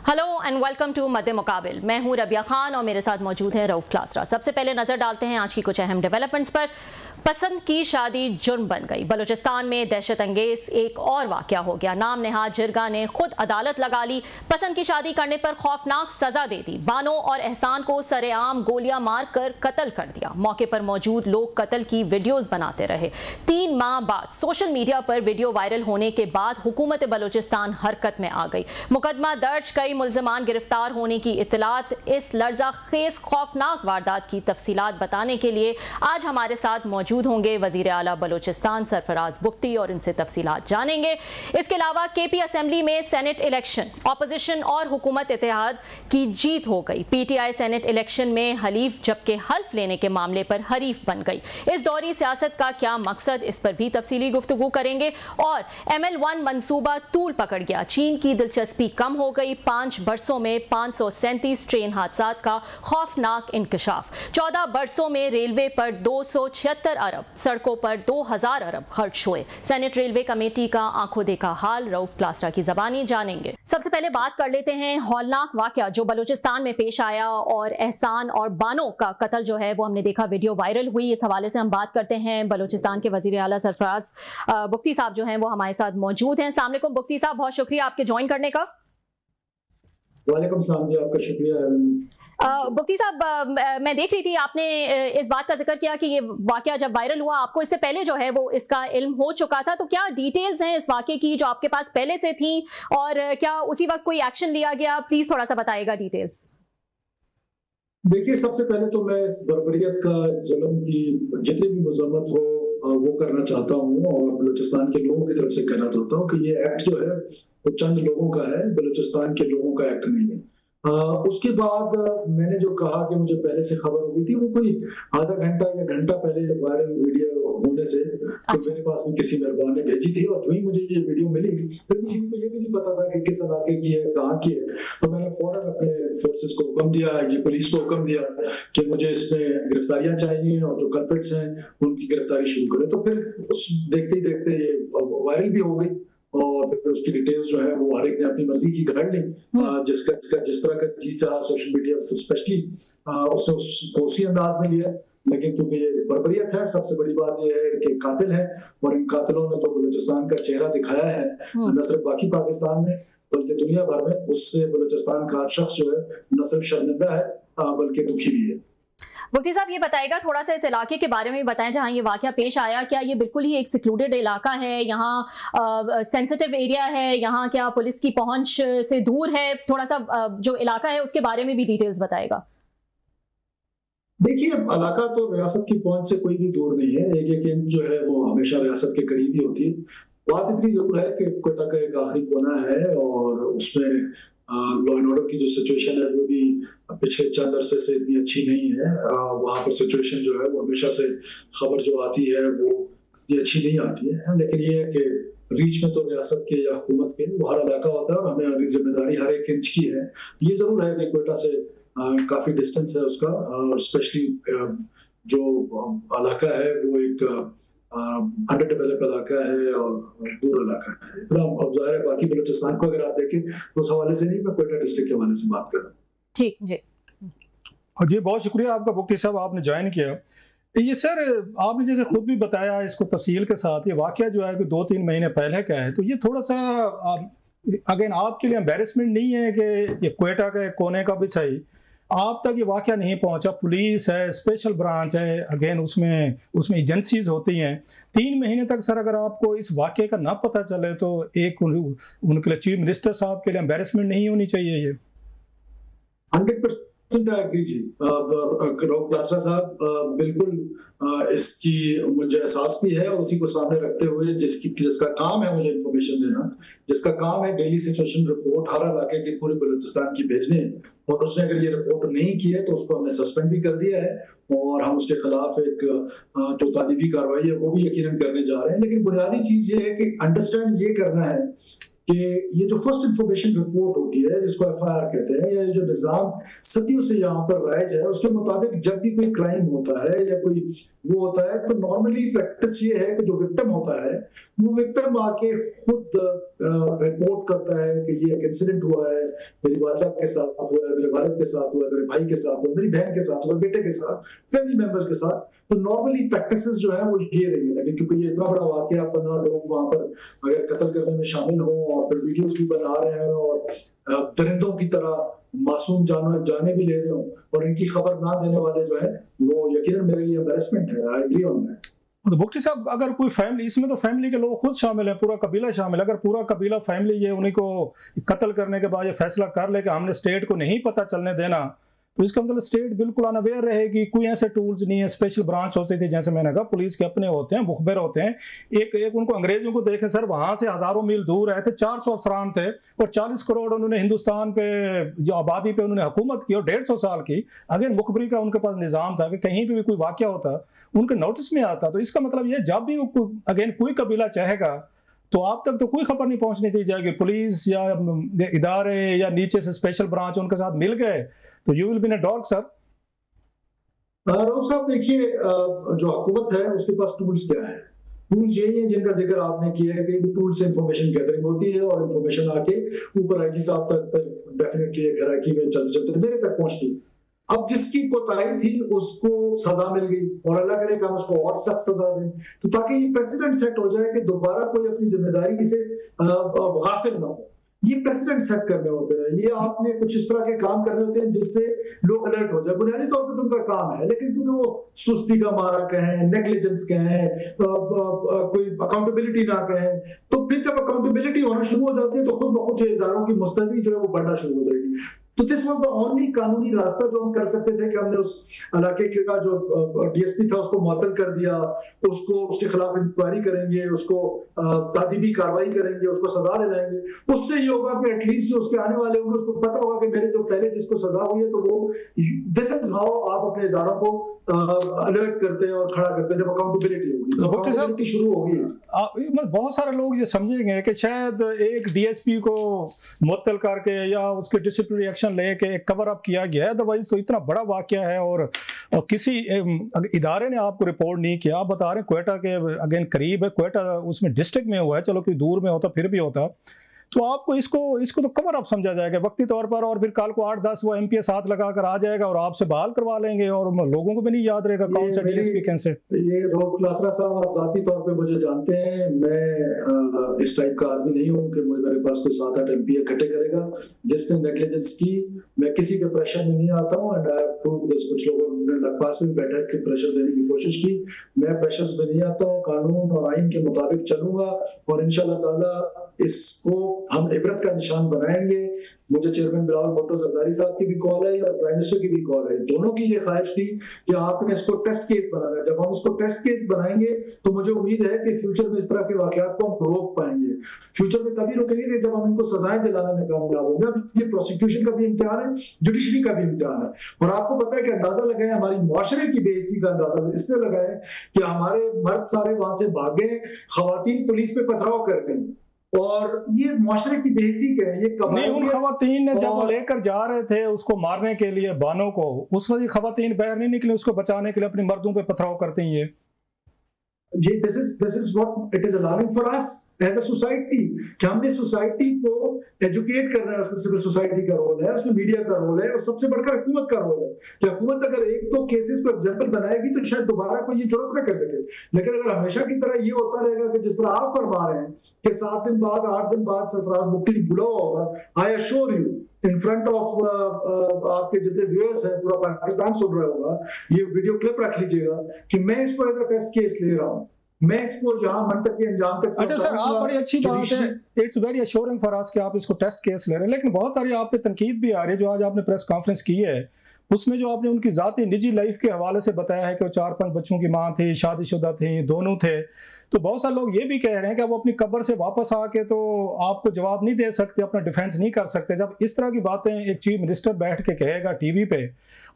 Hello and welcome to मध्य मुकाबिल। मैं हूं रबिया खान और मेरे साथ मौजूद हैं रऊफ क्लासरा। सबसे पहले नजर डालते हैं आज की कुछ अहम डेवलपमेंट्स पर। पसंद की शादी जुर्म बन गई। बलूचिस्तान में दहशत अंगेज एक और वाकया हो गया। नाम नेहाद जिरगा ने खुद अदालत लगा ली। पसंद की शादी करने पर खौफनाक सजा दे दी। बानो और एहसान को सरेआम गोलियां मारकर कत्ल कर दिया। मौके पर मौजूद लोग कत्ल की वीडियोस बनाते रहे। 3 माह बाद सोशल मीडिया पर वीडियो वायरल होने के बाद हुकूमत बलूचिस्तान हरकत में आ गई। मुकदमा दर्ज, कई मुल्जिमान गिरफ्तार होने की इत्तलात। इस लर्जा खेज खौफनाक वारदात की तफसीलात बताने के लिए आज हमारे साथ मौजूद होंगे वजीर आला बलूचिस्तान सरफराज बुख्ती और इनसे तफसीलात जानेंगे। इसके अलावा केपी असेंबली में सेनेट इलेक्शन, ऑपोजिशन और हुकूमत इत्तेहाद की जीत हो गई। पीटीआई सेनेट इलेक्शन में हलीफ जबकि हल्फ लेने के मामले पर हरीफ बन गई। इस दौरी सियासत का क्या मकसद, इस पर भी तफसीली गुफ्तगू करेंगे। और ML1 मंसूबा तूल पकड़ गया। चीन की दिलचस्पी कम हो गई। 5 बरसों में 537 ट्रेन हादसा का खौफनाक इंकशाफ। 14 बरसों में रेलवे पर 276 अरब, सड़कों पर 2000 अरब खर्च हुए। सेनेट रेलवे कमेटी का आंखों देखा हाल रऊफ क्लासरा की जबानी जानेंगे। सबसे पहले बात कर लेते हैं हौलनाक वाकया जो बलूचिस्तान में पेश आया और एहसान और बानो का कत्ल जो है वो हमने देखा, वीडियो वायरल हुई। इस हवाले से हम बात करते हैं। बलूचिस्तान के वजीर आला सरफराज बुख्ती साहब जो हैं वो हमारे साथ मौजूद हैं। अस्सलाम वालेकुम बुख्ती साहब, बहुत शुक्रिया आपके ज्वाइन करने का। वालेकुम सलाम जी, आपका शुक्रिया। बुख्ती साहब, मैं देख रही थी आपने इस बात का जिक्र किया कि ये वाकया जब वायरल हुआ आपको इससे पहले जो है वो इसका इल्म हो चुका था, तो क्या डिटेल्स हैं इस वाकये की जो आपके पास पहले से थी और क्या उसी वक्त कोई एक्शन लिया गया? प्लीज थोड़ा सा बताइएगा डिटेल्स। देखिए, सबसे पहले तो मैं इस बर्बरियत का, जुल्म की जितनी भी मजम्मत हो वो करना चाहता हूँ और बलूचिस्तान के लोगों की तरफ से कहना चाहता हूँ कि ये एक्ट जो है वो चंद लोगों का है, बलूचिस्तान के लोगों का एक्ट नहीं है। उसके बाद मैंने जो कहा कि मुझे पहले से खबर हुई थी, वो कोई आधा घंटा या घंटा पहले वायरल वीडियो होने से तो मेरे पास में किसी मेहरबान ने भेजी थी और जो ही मुझे ये वीडियो मिली फिर मुझे तो ये भी नहीं पता था कि किस इलाके की है, कहाँ की है। तो मैंने फौरन अपने फोर्सेस को हुक्म दिया, IG पुलिस को हुक्म दिया कि मुझे इसमें गिरफ्तारियां चाहिए और जो कल्प्रिट्स हैं उनकी गिरफ्तारी शुरू करें। तो फिर देखते ही देखते ये वायरल भी हो गई और फिर उसकी डिटेल्स जो है वो हर एक ने अपनी मर्जी की कर ली। जिसका जिस तरह का जी चाहा सोशल मीडिया तो स्पेशली उसने उसको उसी अंदाज में लिया। लेकिन क्योंकि ये बर्बरियत है, सबसे बड़ी बात ये है कि कातिल है और इन कातिलों ने जो बलूचिस्तान का चेहरा दिखाया है न सिर्फ बाकी पाकिस्तान में बल्कि दुनिया भर में, उससे बलूचिस्तान का शख्स जो है न सिर्फ शर्मिंदा है बल्कि दुखी भी है। मुफ्ती साहब, ये बताएगा थोड़ा सा इस इलाके के बारे में बताएं जहां ये वाकया पेश आया। क्या ये बिल्कुल ही एक सिक्लूडेड इलाका है, यहाँ सेंसिटिव एरिया है, यहाँ क्या पुलिस की पहुंच से दूर है? थोड़ा सा जो इलाका है उसके बारे में भी डिटेल्स बताएगा। देखिए, इलाका तो रियासत की पहुंच से कोई भी दूर नहीं है। एक इंच जो है वो हमेशा रियासत के करीब ही होती है। बात इतनी जरूर है कि कोयटा का एक आखिरी कोना है और उसमें लॉ एंड ऑर्डर की जो सिचुएशन है वो भी पिछले चंद अरसे से इतनी अच्छी नहीं है। वहां पर सिचुएशन जो है वो हमेशा से खबर जो आती है वो ये अच्छी नहीं आती है। लेकिन ये है कि रीच में तो रियासत के या हुकूमत के वो हर इलाका होता है और हमें जिम्मेदारी हर एक इंच की है। ये जरूर है कि कोयटा से काफी डिस्टेंस है उसका और स्पेशली जो इलाका है वो एक अंडर डेवलप इलाका है और दूर इलाका है। अब जाहिर है बाकी बलूचिस्तान को अगर आप देखें तो उस हवाले से नहीं, मैं कोयटा डिस्ट्रिक्ट के हवाले से बात कर रहा हूँ। ठीक जी जी, बहुत शुक्रिया आपका बुख्ती साहब, आपने ज्वाइन किया। ये सर आपने जैसे खुद भी बताया इसको तफसील के साथ, ये वाकया जो है कि 2-3 महीने पहले का है, तो ये थोड़ा सा अगेन आपके लिए एम्बेरसमेंट नहीं है कि ये कोयटा के कोने का भी सही आप तक ये वाकया नहीं पहुंचा? पुलिस है, स्पेशल ब्रांच है, अगेन उसमें एजेंसीज होती हैं। 3 महीने तक सर अगर आपको इस वाकये का ना पता चले तो एक उनके लिए चीफ मिनिस्टर साहब के लिए एम्बेरसमेंट नहीं होनी चाहिए ये? 100% एग्री जी। रऊफ क्लासरा साहब, बिल्कुल इसकी मुझे एहसास भी है और उसी को सामने रखते हुए जिसका काम है मुझे इंफॉर्मेशन देना, जिसका काम है डेली सिचुएशन रिपोर्ट हर इलाके के पूरे बलूचिस्तान की भेजने, और उसने अगर ये रिपोर्ट नहीं की है तो उसको हमने सस्पेंड भी कर दिया है और हम उसके खिलाफ एक जो तादीबी कार्रवाई है वो भी यकीनन करने जा रहे हैं। लेकिन बुनियादी चीज ये है कि अंडरस्टैंड ये करना है कि ये जो फर्स्ट इंफॉर्मेशन रिपोर्ट होती है, जिसको एफआईआर कहते हैं, या जो निजाम सदियों से यहाँ पर राइज है, उसके मुताबिक जब भी कोई क्राइम होता है या कोई वो होता है, तो नॉर्मली प्रैक्टिस ये है कि जो विक्टिम होता है वो विक्टिम आके खुद रिपोर्ट करता है कि ये एक इंसिडेंट हुआ है, मेरी वालिदा के साथ हुआ है, मेरे वालिद के साथ हुआ है, मेरे भाई के साथ हुआ है, मेरी बहन के साथ हुआ है, बेटे के साथ, फैमिली मेंबर्स के साथ। तो नॉर्मली प्रैक्टिसेस जो है वो ये रही है, लेकिन क्योंकि ये इतना बड़ा वाकया, 15 लोग वहां पर अगर कत्ल करने में शामिल हों और फिर वीडियोस भी बना रहे हैं और दरिंदों की तरह मासूम जाने भी ले रहे हो और इनकी खबर ना देने वाले जो है, वो यकीनन मेरे लिए एम्बैरेसमेंट है। I agree on that. तो भुट्टी साहब, अगर कोई फैमिली, इसमें तो फैमिली के लोग खुद शामिल है, पूरा कबीला शामिल है, अगर पूरा कबीला फैमिली ये उन्हीं को कत्ल करने के बाद ये फैसला कर ले कि हमने स्टेट को नहीं पता चलने देना, तो इसका मतलब स्टेट बिल्कुल अनअवेयर रहेगी। कोई ऐसे टूल्स नहीं है, स्पेशल ब्रांच होती थी, जैसे मैंने कहा पुलिस के अपने होते हैं, मुखबिर होते हैं। एक उनको अंग्रेजों को देखे सर, वहां से हजारों मील दूर रहे थे, 400 अफसरान थे और 40 करोड़ उन्होंने हिंदुस्तान पे जो आबादी पे उन्होंने हुकूमत की और 150 साल की। अगेन मुखबरी का उनके पास निजाम था कि कहीं भी कोई वाकया होता उनके नोटिस में आता। तो इसका मतलब ये जब भी अगेन कोई कबीला चाहेगा तो आप तक तो कोई खबर नहीं पहुंचने दी जाएगी। पुलिस या इदारे या नीचे से स्पेशल ब्रांच उनके साथ मिल गए तो you will be in a dog sir. Rauf साहब देखिए, जो हुकूमत है उसके पास टूल्स क्या है? टूल्स यही है जिनका जिक्र आपने किया है कि टूल से इंफॉर्मेशन गैदरिंग होती है और इंफॉर्मेशन आके ऊपर आईजी साहब तक डेफिनेटली एक में चलते चलते मेरे तक पहुंचती। अब जिसकी कोताही थी उसको सजा मिल गई और अल्लाह करे कि हम उसको और सख्त सजा दें, तो ताकि ये प्रेसिडेंट सेट हो जाए कि दोबारा कोई अपनी जिम्मेदारी से गाफिल ना हो। ये प्रेसिडेंट सेट करने होते हैं, ये आपने कुछ इस तरह के काम करने होते हैं जिससे लोग अलर्ट हो जाए। बुनियादी तौर पर तो उनका काम है, लेकिन क्योंकि वो सुस्ती का मारा कहें, नेग्लिजेंस कहें, कोई अकाउंटेबिलिटी ना कहें, तो फिर जब अकाउंटेबिलिटी होना शुरू हो जाती है तो खुद ब खुद इदारों की मुस्तैदी जो है वो बढ़ना शुरू हो जाएगी। तो दिस वाज द ओनली कानूनी रास्ता जो हम कर सकते थे कि हमने उस इलाके का जो डीएसपी था उसको मुअत्तल कर दिया, उसको उसके खिलाफ इंक्वायरी करेंगे, उसको तादीबी कार्रवाई करेंगे, उसको सजा दिलाएंगे। उससे ये होगा कि एटलीस्ट जो उसके आने वाले होंगे उसको पता होगा कि मेरे जो पहले जिसको सजा हुई है, तो वो दिस इज हाउ आप अपने इदारों को अलर्ट करते हैं और खड़ा करते हैं जब अकाउंटेबिलिटी होगी, तो अकाउंटेबिलिटी शुरू होगी। बहुत सारे लोग ये समझेंगे कि शायद एक डीएसपी को मुअत्तल करके या उसके डिसिप्लिनरी एक्शन लेके कवर अप किया गया है, अदरवाइज तो इतना बड़ा वाकया है और किसी इदारे ने आपको रिपोर्ट नहीं किया। आप बता रहे हैं क्वेटा के अगेन करीब है, क्वेटा उसमें डिस्ट्रिक्ट में हुआ है, चलो कोई दूर में होता फिर भी होता, तो आपको इसको तो कवर अप समझा जाएगा वक्ती तौर पर, और फिर कल को 8-10 वो एमपीएस हाथ लगाकर आ जाएगा और आपसे बहाल करवा लेंगे और लोगों को भी नहीं याद रहेगा कौन सा डीएसपी कैसे। ये रऊफ क्लासरा साहब, आप जाती तौर पे मुझे जानते हैं, मैं इस टाइप का आदमी नहीं हूँ कि मेरे पास कोई 7-8 एमपीए इकट्ठे करेगा। जिसने नेग्लिजेंस की, मैं किसी के प्रेशर में नहीं आता हूँ and I have proved this. कुछ लोगों ने लगपास में बैठक के प्रेशर देने की कोशिश की, मैं प्रेशर्स में नहीं आता हूँ, कानून और आइन के मुताबिक चलूंगा और इंशाल्लाह ताला इसको हम इबरत का निशान बनाएंगे। मुझे चेयरमैन बिलावल भुट्टो जरदारी साहब की भी कॉल है और प्राइम मिनिस्टर की भी कॉल है, दोनों की ये ख्वाहिश थी कि आपने इसको टेस्ट केस बनाना है। जब हम इसको टेस्ट केस बनाएंगे तो मुझे उम्मीद है कि फ्यूचर में इस तरह के वाकयात को हम रोक पाएंगे। फ्यूचर में तभी रोकेंगे कि जब हम इनको सजाएं दिलाने में कामयाब होंगे। अब ये प्रोसिक्यूशन का भी इम्तिहान है, जुडिशरी का भी इम्तिहान है, और आपको पता है कि अंदाजा लगाए हमारी मुआशरे की बेइज्जती का अंदाजा इससे लगाए कि हमारे मर्द सारे वहां से भागे, खवातीन पुलिस पे पथराव कर गई, और ये मुआशरे की बेइज्जती है। ये नहीं, उन खवातीन ने जब वो लेकर जा रहे थे उसको मारने के लिए बानों को, उस वक्त खवातीन बाहर नहीं निकले उसको बचाने के लिए, अपने मर्दों पे पथराव करते हैं। ये this is what it is allowing for us as a society कि हमने सोसाइटी को एजुकेट करना है। उसमें सिविल सोसाइटी का रोल है, उसमें मीडिया का रोल है और सबसे बढ़कर हुकूमत का रोल है कि हुकूमत अगर एक दो केसेस को एग्जांपल बनाएगी तो शायद दोबारा कोई ये जरूरत ना कर सके। लेकिन अगर हमेशा की तरह ये होता रहेगा कि जिस तरह आप फरमा रहे हैं कि 7 दिन बाद 8 दिन बाद सरफराज मुफ्ती बुला होगा, I assure you in front of आपके जितने व्यूअर्स हैं, पूरा पाकिस्तान सुन रहा होगा, ये वीडियो क्लिप रख लीजिएगा कि मैं इसको एज अ टेस्ट केस ले रहा हूँ, मैं इसको जहां मन तक के अंजाम तक। अच्छा सर, आप बड़ी अच्छी बात है, it's very assuring for us कि आप इसको टेस्ट केस ले रहे हैं, लेकिन बहुत सारी आप पे तनकीद भी आ रही है। जो आज आपने प्रेस कॉन्फ्रेंस की है उसमें जो आपने उनकी जाती निजी लाइफ के हवाले से बताया है कि वो 4-5 बच्चों की मां थी, शादीशुदा थी, दोनों थे, तो बहुत सारे लोग ये भी कह रहे हैं कि वो अपनी कब्र से वापस आके तो आपको जवाब नहीं दे सकते, अपना डिफेंस नहीं कर सकते। जब इस तरह की बातें एक चीफ मिनिस्टर बैठ के कहेगा टीवी पे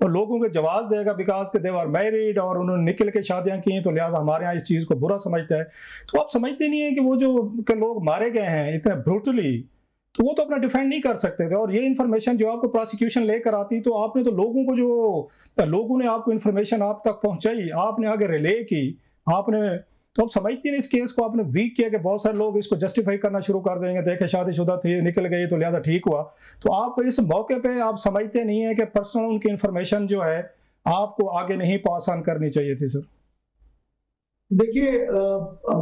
और लोगों को जवाब देगा बिकॉज के दे आर मैरिड और उन्होंने निकल के शादियां की तो लिहाजा हमारे यहाँ इस चीज़ को बुरा समझता है, तो आप समझते नहीं है कि वो जो के लोग मारे गए हैं इतने ब्रूटली, तो वो तो अपना डिफेंड नहीं कर सकते थे। और ये इन्फॉर्मेशन जो आपको प्रोसिक्यूशन लेकर आती तो आपने तो लोगों को जो लोगों ने आपको इन्फॉर्मेशन आप तक पहुंचाई, आपने आगे रिले की, आपने तो आप समझती नहीं इस केस को आपने वीक किया कि बहुत सारे लोग इसको जस्टिफाई करना शुरू कर देंगे, देखे शादीशुदा थी निकल गई तो लिहाजा ठीक हुआ। तो आपको इस मौके पे आप समझते नहीं है कि पर्सनल उनकी इन्फॉर्मेशन जो है आपको आगे नहीं पास ऑन करनी चाहिए थी सर? देखिए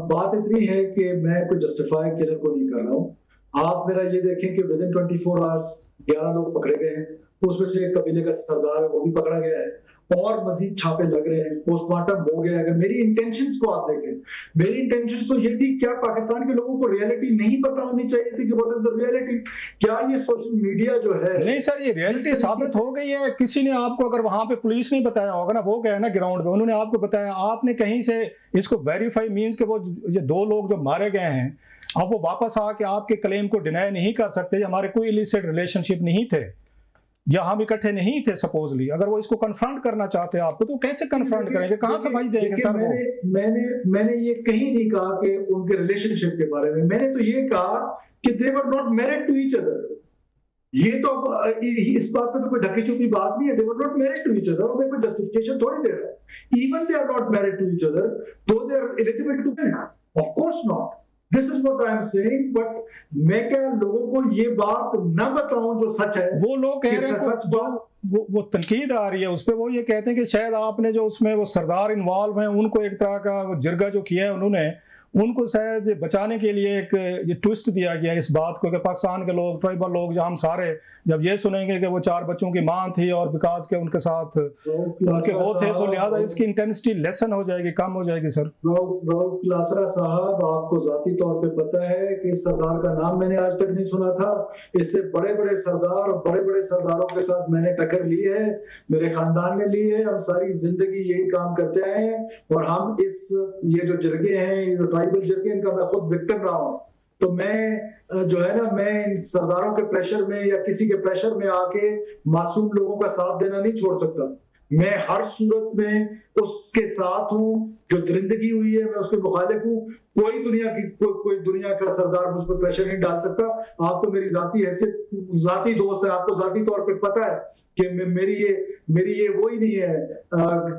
बात इतनी है कि मैं कोई जस्टिफाई किलर को नहीं कर रहा हूँ। आप मेरा ये देखें कि विद इन 24 आवर्स 11 लोग पकड़े गए हैं, उसमें से एक कबीले का सरदार है वो भी पकड़ा गया है और मजीद छापे लग रहे हैं, पोस्टमार्टम हो गया है। अगर मेरी इंटेंशंस को आप देखें, मेरी इंटेंशंस तो ये थी, क्या पाकिस्तान के लोगों को रियलिटी नहीं पता होनी चाहिए थी कि व्हाट इज द रियलिटी? क्या ये सोशल मीडिया जो है, नहीं सर ये रियलिटी साबित हो गई है। किसी ने आपको, अगर वहां पे पुलिस नहीं बताया होगा ना, वो गए ना ग्राउंड पे, उन्होंने आपको बताया, आपने कहीं से इसको वेरीफाई मींस के वो ये 2 लोग जो मारे गए हैं अब वो वापस आके आपके क्लेम को डिनाई नहीं कर सकते। हमारे कोई इलिसिट रिलेशनशिप नहीं थे या हम इकट्ठे नहीं थे सपोजली। अगर वो इसको कन्फ्रंट करना चाहते हैं आपको तो कैसे कन्फ्रंट करेंगे, कहां सफाई देंगे सर? मैंने ये कहीं नहीं कहा कि उनके रिलेशनशिप के बारे में, मैंने तो ये कहा कि they were not married to each other. ये तो इस बात पे तो कोई ढकी छुपी बात नहीं है। They were not married to each other, मैं कोई जस्टिफिकेशन थोड़ी दे रहा हूं। Even they are not married to each other though they are eligible to marry, of course not. This is what I am saying. But मैं क्या लोगों को ये बात न बताऊं जो सच है? वो लोग कह रहे हैं सच बात, वो तनकीद आ रही है उस पर। वो ये कहते हैं कि शायद आपने जो उसमें वो सरदार इन्वॉल्व हैं उनको एक तरह का वो जिरगा जो किया है उन्होंने, उनको शायद बचाने के लिए एक ये ट्विस्ट दिया गया इस बात को कि पाकिस्तान के लोग, ट्राइबल लोग, जो हम सारे जब ये सुनेंगे कि वो 4 बच्चों की मां थी और बिकॉज के उनके साथ उनके वो थे, तो लिहाजा इसकी इंटेंसिटी लेसन हो जाएगी, कम हो जाएगी सर। रऊफ क्लासरा साहब, आपको जाती तौर पे पता है कि इस सरदार का नाम मैंने आज तक नहीं सुना था। इससे बड़े बड़े सरदार और बड़े बड़े सरदारों के साथ मैंने टक्कर ली है, मेरे खानदान ने ली है। हम सारी जिंदगी यही काम करते आए हैं और हम इस ये जो जिरगे हैं, ट्राइबल जिरगे, इनका मैं खुद विक्टिम रहा हूं। तो मैं जो है ना, मैं इन सरदारों के प्रेशर में या किसी के प्रेशर में आके मासूम लोगों का साथ देना नहीं छोड़ सकता। मैं हर सूरत में उसके साथ हूं, जो दरिंदगी हुई है मैं उसके मुखालिफ हूं। कोई दुनिया का सरदार मुझ पर प्रेशर नहीं डाल सकता। आप तो मेरी जाती दोस्त है, आपको जाती तौर पे पता है कि मेरी ये वो ही नहीं है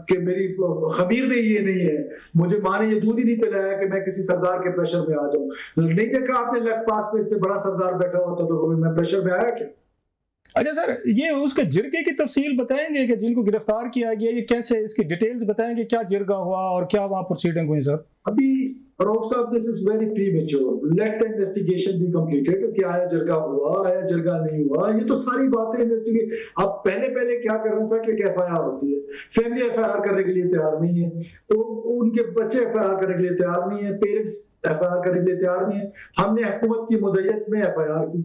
कि मेरी खमीर में ये नहीं है, मुझे माँ ने ये दूध ही नहीं पिलाया कि मैं किसी सरदार के प्रेशर में आ जाऊं। नहीं देखा आपने लग पास में इससे बड़ा सरदार बैठा होता तो मैं प्रेशर में आया क्या? अच्छा सर, ये उसके जिरगे की तफसील बताएंगे कि जिनको गिरफ्तार किया गया, ये कैसे, इसकी डिटेल्स बताएंगे, क्या जिरगा हुआ और क्या वहां प्रोसीडिंग हुई सर? अभी रऊफ साहब, this is very premature, let the investigation be completed. क्या आया जिरगा हुआ, आया जिरगा नहीं हुआ, ये तो सारी बातें इन्वेस्टिगेट। अब पहले क्या करना था कि एफआईआर होती है, फैमिली एफआईआर करने के लिए तैयार नहीं है, तो उनके बच्चे एफआईआर करने के लिए तैयार नहीं है, पेरेंट्स एफआईआर करने के लिए तैयार नहीं है। हमने हुकूमत की मुद्दत में एफआईआर की।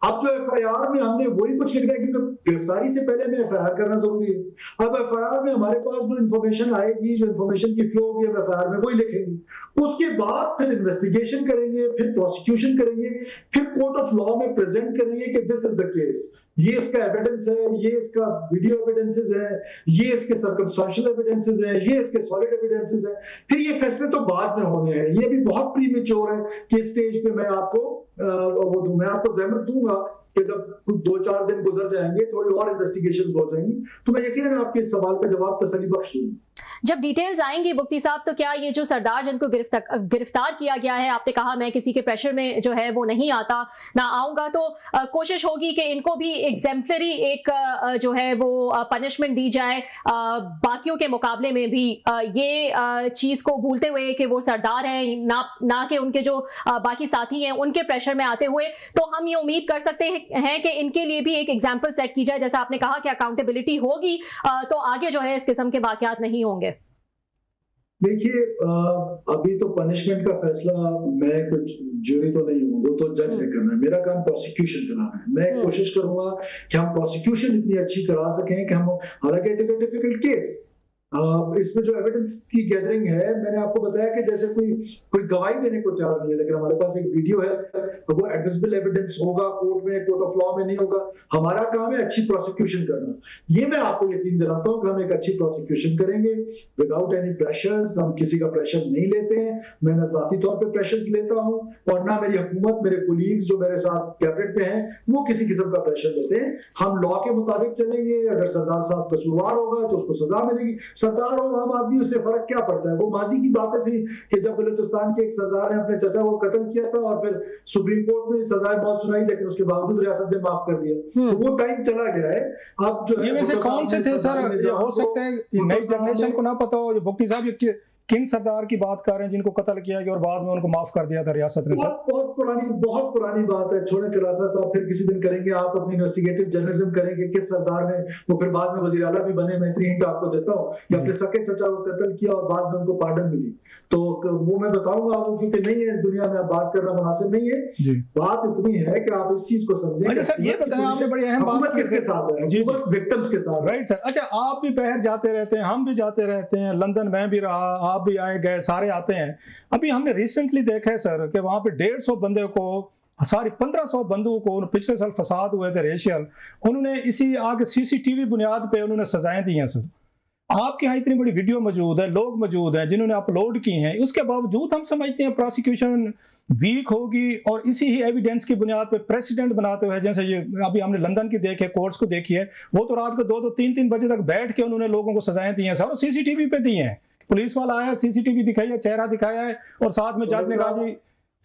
अब जो एफआईआर में हमने वही कुछ लिखना है, क्योंकि गिरफ्तारी से पहले हमें एफआईआर करना जरूरी है। अब एफआईआर में हमारे पास जो इन्फॉर्मेशन आएगी, जो इन्फॉर्मेशन की फ्लो होगी, हम एफआईआर में वही लिखेंगे। उसके बाद फिर इन्वेस्टिगेशन करेंगे, फिर प्रोसिक्यूशन करेंगे, फिर कोर्ट ऑफ लॉ में प्रेजेंट करेंगे कि दिस इज द केस, ये इसका एविडेंस है, ये इसका वीडियो एविडेंसेस है, ये इसके सर्कमस्टेंशियल एविडेंसेस है, ये इसके सॉलिड एविडेंसेस है। फिर ये फैसले तो बाद में होने हैं। ये भी बहुत प्रीमेच्योर है कि इस स्टेज पे मैं आपको मैं आपको जहमत दूंगा कि जब 2-4 दिन गुजर जाएंगे, थोड़ी और इन्वेस्टिगेशन हो जाएंगी, तो मैं यकीनन आपके इस सवाल का जवाब तसल्ली बख्श दूंगा। जब डिटेल्स आएंगी मुफ्ती साहब, तो क्या ये जो सरदार जिनको गिरफ्तार किया गया है, आपने कहा मैं किसी के प्रेशर में जो है वो नहीं आता ना आऊंगा, तो कोशिश होगी कि इनको भी एग्जेम्पलरी एक जो है वो पनिशमेंट दी जाए, बाकियों के मुकाबले में भी ये चीज को भूलते हुए कि वो सरदार हैं, ना कि उनके जो बाकी साथी हैं उनके प्रेशर में आते हुए। तो हम ये उम्मीद कर सकते हैं कि इनके लिए भी एक एग्जाम्पल सेट की जाए। जैसा आपने कहा कि अकाउंटेबिलिटी होगी तो आगे जो है इस किस्म के वाकयात नहीं होंगे। देखिए, अभी तो पनिशमेंट का फैसला मैं कुछ ज्यूरी तो नहीं हूँ, वो तो जज ने करना है। मेरा काम प्रोसिक्यूशन कराना है। मैं कोशिश करूंगा कि हम प्रोसिक्यूशन इतनी अच्छी करा सकें कि हम, हालांकि it is a difficult case, इसमें जो एविडेंस की गैदरिंग है, मैंने आपको बताया कि जैसे कोई गवाही देने को तैयार नहीं है, लेकिन हमारे पास एक वीडियो है, वो एडमिसिबल एविडेंस होगा कोर्ट में, कोर्ट ऑफ लॉ में नहीं होगा। हमारा काम है अच्छी प्रोसिक्यूशन करना। ये मैं आपको यकीन दिलाता हूँ कि हम एक अच्छी प्रोसिक्यूशन करेंगे विदाउट एनी प्रेशर्स। हम किसी का प्रेशर नहीं लेते हैं, मैं ना जाती तौर पे प्रेशर्स लेता हूँ और ना मेरी हुकूमत, मेरे कोलीग्स जो मेरे साथ कैबिनेट में हैं, वो किसी किस्म का प्रेशर लेते हैं। हम लॉ के मुताबिक चलेंगे। अगर सरदार साहब कसूरवार होगा तो उसको सजा मिलेगी। सरदार हो आम आदमी, उससे फर्क क्या पड़ता है? वो माजी की बातें थी कि जब बलूचिस्तान के एक सरदार ने अपने चचा को कत्ल किया था और फिर सुप्रीम कोर्ट में सजाए मौत सुनाई, लेकिन उसके बावजूद रियासत ने माफ कर दिया। तो वो टाइम चला गया है। अब जो है वैसे कौन से थे सर? हो सकता है नई जनरेशन को ना पता हो। भुट्टी साहब किन सरदार की बात कर रहे हैं जिनको कत्ल किया गया और बाद में उनको माफ कर दिया था रियासत ने? बहुत पुरानी बात है। छोड़े खलासा साहब, फिर किसी दिन करेंगे। आप अपनी इन्वेस्टिगेटिव जर्नलिज्म करेंगे किस सरदार ने, वो फिर बाद में वजीर आला भी बने। मैं इतनी हिंट आपको देता हूँ कि अपने सके चचा को कत्ल किया और बाद में उनको पार्डन मिली। तो वो मैं बताऊंगा आपको, क्योंकि नहीं है इस दुनिया में बात करना मुनासिब नहीं है। बात इतनी है कि आप इस चीज को समझें। सर ये बताएं, आपने बड़ी अहम बात किसके साथ है? हुकूमत विक्टिम्स के साथ। Right sir. अच्छा, आप भी बाहर जाते रहते हैं, हम भी जाते रहते हैं, लंदन में भी रहा, आप भी आए गए, सारे आते हैं। अभी हमने रिसेंटली देखा है सर कि वहां पे 150 बंदे को, सारी 1500 बंदों को पिछले साल फसाद हुए थे रेशियल, उन्होंने इसी आगे सीसीटीवी बुनियाद पे उन्होंने सजाएं दी हैं सर। आपके यहाँ इतनी बड़ी वीडियो मौजूद है, लोग मौजूद हैं जिन्होंने अपलोड की हैं, उसके बावजूद हम समझते हैं प्रोसिक्यूशन वीक होगी और इसी ही एविडेंस की बुनियाद पे प्रेसिडेंट बनाते हुए, जैसे ये अभी हमने लंदन की देखे, कोर्ट्स को देखी है, वो तो रात को 2-2, 3-3 बजे तक बैठ के उन्होंने लोगों को सजाएं दी हैं सर, और सीसीटीवी पे दी हैं। पुलिस वाला आया, सीसीटीवी दिखाई है, चेहरा दिखाया है और साथ में जज ने कहा जी।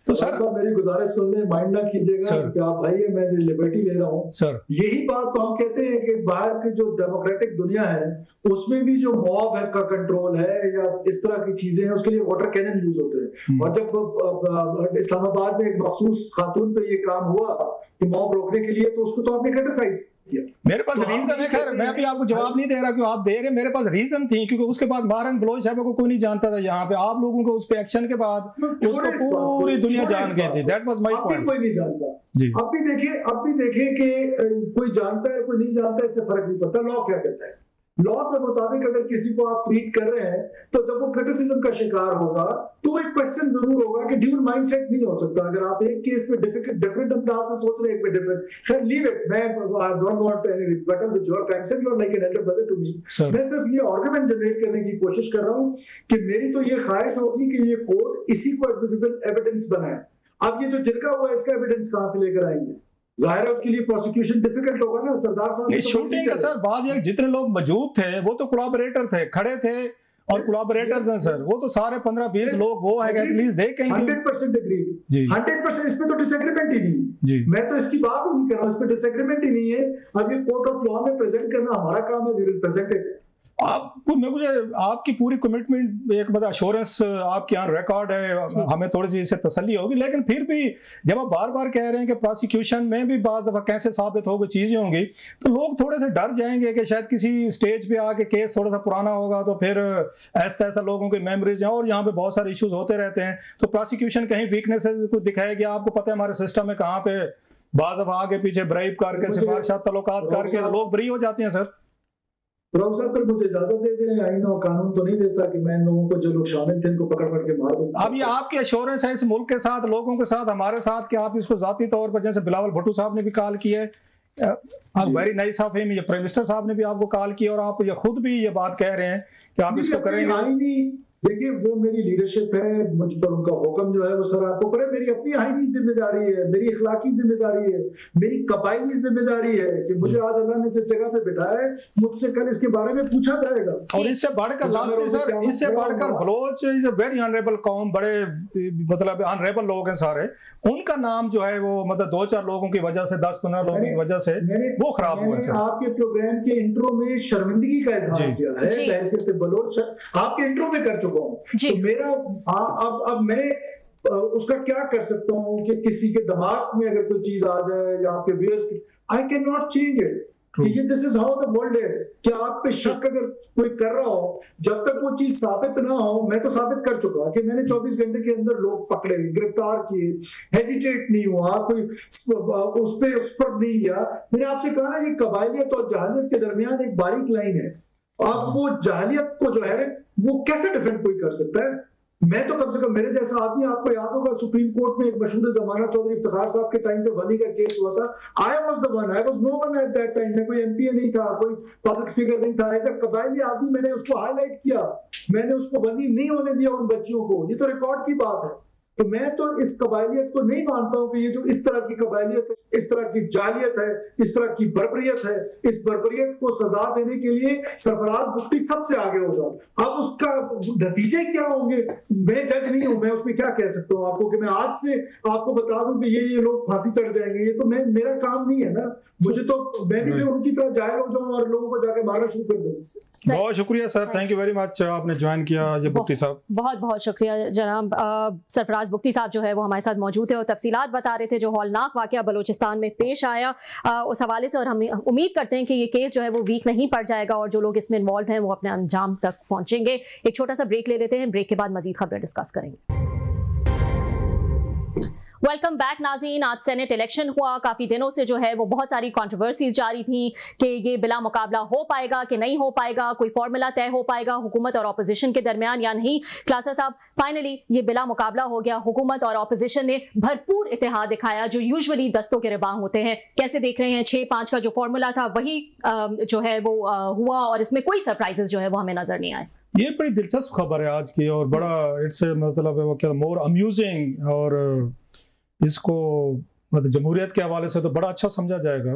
तो सर मेरी गुजारिश सुनने, माइंड ना कीजिएगा कि आप भाई मैं लिबर्टी ले रहा हूँ सर। यही बात तो हम कहते हैं कि बाहर की जो डेमोक्रेटिक दुनिया है उसमें भी जो मॉब का कंट्रोल है या इस तरह की चीजें हैं, उसके लिए वाटर कैनन यूज होते हैं। और जब इस्लामाबाद में एक मखसूस खातून पे ये काम हुआ कि मॉब रोकने के लिए, तो उसको तो आपने क्रिटिसाइज किया। मेरे पास रीजन है, खैर मैं भी आपको जवाब नहीं दे रहा क्यों आप दे रहे, मेरे पास रीजन थी क्योंकि उसके बाद मारन बलोच साहब को कोई नहीं जानता था यहाँ पे, आप लोगों को उस पे एक्शन के बाद उसको पूरी दुनिया जान गई थी। That was my point. कोई नहीं जानता जी। अब भी देखें कि कोई जानता है कोई नहीं जानता, इससे फर्क नहीं पड़ता। लॉ क्या कहता है? लॉ के मुताबिक अगर किसी को आप ट्रीट कर रहे हैं तो जब वो क्रिटिसिज्म का शिकार होगा तो एक क्वेश्चन जरूर होगा कि ड्यूल माइंडसेट नहीं हो सकता। अगर आप एक केस में डिफरेंट अंदाज से सोच रहे हैं, एक में डिफरेंट, खैर लीव इट। मैं I don't want to any rebuttal with your mindset, you are like an elder brother to me. मैं सिर्फ ये आर्गुमेंट जनरेट करने की कोशिश कर रहा हूं कि मेरी तो ये ख्वाहिश होगी कि ये कोर्ट इसी को एडमिसिबल एविडेंस बनाए। अब ये जो जिरका हुआ है इसका एविडेंस कहां से लेकर आएंगे? जाहिर है उसके लिए प्रोसिक्यूशन डिफिकल्ट होगा ना। सरदार साहब नहीं, शूटिंग का सर बाद जितने लोग मौजूद थे वो तो कोलैबोरेटर थे, खड़े थे और कोलैबोरेटर्स हैं सर, वो तो सारे 15-20 लोग वो है, एटलीस्ट दे कहीं 100% एग्री जी, 100%। इसमें तो डिसएग्रीमेंट ही नहीं जी। मैं तो इसकी बात ही नहीं कर रहा हूं, इसमें डिसएग्रीमेंट ही नहीं है। अब ये कोर्ट ऑफ लॉ में प्रेजेंट करना हमारा काम है, वी विल प्रेजेंट इट। मुझे आपकी पूरी कमिटमेंट, एक मतलब अश्योरेंस आपके यहाँ रिकॉर्ड है, हमें थोड़ी सी इससे तसल्ली होगी। लेकिन फिर भी जब आप बार बार कह रहे हैं कि प्रोसिक्यूशन में भी बाज़ दफ़ा कैसे साबित होगी चीजें होंगी, तो लोग थोड़े से डर जाएंगे कि शायद किसी स्टेज पे आके केस थोड़ा सा पुराना होगा तो फिर ऐसा लोगों की मेमोरीज हैं, और यहाँ पे बहुत सारे इश्यूज होते रहते हैं, तो प्रोसिक्यूशन कहीं वीकनेसेस को दिखाएगी। आपको पता है हमारे सिस्टम में कहाँ पे बाज़ दफ़ा आगे पीछे ब्राइब करके, सिफारिशात तल्लुकात करके लोग बरी हो जाते हैं सर। प्रोफेसर पर मुझे इजाजत दे दें, आईन और कानून तो नहीं देता कि मैं इन लोगों को, जो लोग शामिल थे, इनको पकड़ के मार दूं। अब ये आपकी एश्योरेंस है इस मुल्क के साथ, लोगों के साथ, हमारे साथ, कि आप इसको जाती तौर पर, जैसे बिलावल भुट्टो साहब ने भी कॉल किया है, आप वेरी नाइस ऑफ हिम, ये प्राइम मिनिस्टर साहब ने भी आपको कॉल किया और आप ये खुद भी ये बात कह रहे हैं कि आप इसको करेंगे। देखिए वो मेरी लीडरशिप है, मुझ पर उनका हुक्म जो है वो सर आपको पड़े। मेरी अपनी आईनी जिम्मेदारी है, मेरी इखलाकी जिम्मेदारी है, मेरी कबायली जिम्मेदारी है कि मुझे आज अल्लाह ने जिस जगह पे बिठाया है, मुझसे कल इसके बारे में पूछा जाएगा। और इससे बढ़कर लास्ट सर, इससे बढ़कर Baloch is a very honourable कौम, बड़े मतलब ऑनरेबल लोग हैं सारे, उनका नाम जो है वो मतलब 2-4 लोगों की वजह से, 10-15 लोगों की वजह से वो खराब हुआ है। आपके प्रोग्राम के इंट्रो में शर्मिंदगी का इजहार किया है, हैसियत बलोच आपके इंट्रो में कर चुका हूं। तो मेरा अब मैं उसका क्या कर सकता हूं कि किसी के दिमाग में अगर कोई चीज आ जाए या आपके viewers, I can not change it. ये this is how the world is. कि आप पे शक अगर कोई कर रहा हो, जब तक वो चीज साबित ना हो, मैं तो साबित कर चुका कि मैंने 24 घंटे के अंदर लोग पकड़े, गिरफ्तार किए, हेजिटेट नहीं हुआ, कोई उस पर नहीं गया। मैंने आपसे कहा ना, ये कबायलियत और जहालियत के दरमियान एक बारीक लाइन है। अब वो जाहिलियत को जो है वो कैसे डिफेंड कोई कर सकता है? मैं तो कम से कम मेरे जैसा आदमी, आपको याद होगा सुप्रीम कोर्ट में एक मशहूर जमाना चौधरी इफ्तिखार साहब के टाइम पे वली का केस हुआ था। I was the one, I was no one at that time. मैं कोई एमपी नहीं था, कोई पब्लिक फिगर नहीं था, ऐसा कबायली आदमी। मैंने उसको हाईलाइट किया, मैंने उसको वली नहीं होने दिया उन बच्चियों को। ये तो रिकॉर्ड की बात है। तो मैं तो इस कबायलियत को नहीं मानता हूं कि ये जो इस तरह की कबायलियत है, इस तरह की जालियत है, इस तरह की बर्बरियत है, इस बर्बरियत को सजा देने के लिए सरफराज भुट्टी सबसे आगे होगा। अब उसका नतीजे क्या होंगे मैं जज नहीं हूं, मैं उसमें क्या कह सकता हूं आपको कि मैं आज से आपको बता दूं कि ये लोग फांसी चढ़ जाएंगे। ये तो मेरा काम नहीं है ना। मुझे तो मैं भी उनकी तरह जाहिल हो जाऊं और लोगों को जाके मारना शुरू कर दूं। बहुत शुक्रिया sir, thank you very much, आपने ज्वाइन किया। ये भुट्टी साहब, बहुत बहुत शुक्रिया जनाब। सरफराज भुट्टी साहब जो है वो हमारे साथ मौजूद है और तफसीलात बता रहे थे जो हौलनाक वाकया बलूचिस्तान में पेश आया उस हवाले से। और हम उम्मीद करते हैं कि ये केस जो है वो वीक नहीं पड़ जाएगा और जो लोग इसमें इन्वॉल्व हैं वो अपने अंजाम तक पहुंचेंगे। एक छोटा सा ब्रेक ले लेते हैं, ब्रेक के बाद मजीद खबरें डिस्कस करेंगे। वेलकम बैक नाज़रीन। आज सेनेट इलेक्शन हुआ। काफ़ी दिनों से जो है वो बहुत सारी कंट्रोवर्सीज जारी थी कि ये बिला मुकाबला हो पाएगा कि नहीं हो पाएगा, कोई फॉर्मूला तय हो पाएगा हुकूमत और ऑपोजिशन के दरमियान या नहीं। क्लासर साहब, फाइनली ये बिला मुकाबला हो गया। हुकूमत और ऑपोजिशन ने भरपूर इत्तेहाद दिखाया जो यूजुअली दस्तों के रिबां होते हैं। कैसे देख रहे हैं? 6-5 का जो फॉर्मूला था वही जो है वो हुआ और इसमें कोई सरप्राइजेस जो है वो हमें नजर नहीं आए। ये बड़ी दिलचस्प खबर है आज की और बड़ा इट्स मतलब वो क्या मोर अम्यूजिंग, और इसको मतलब जमहूरियत के हवाले से तो बड़ा अच्छा समझा जाएगा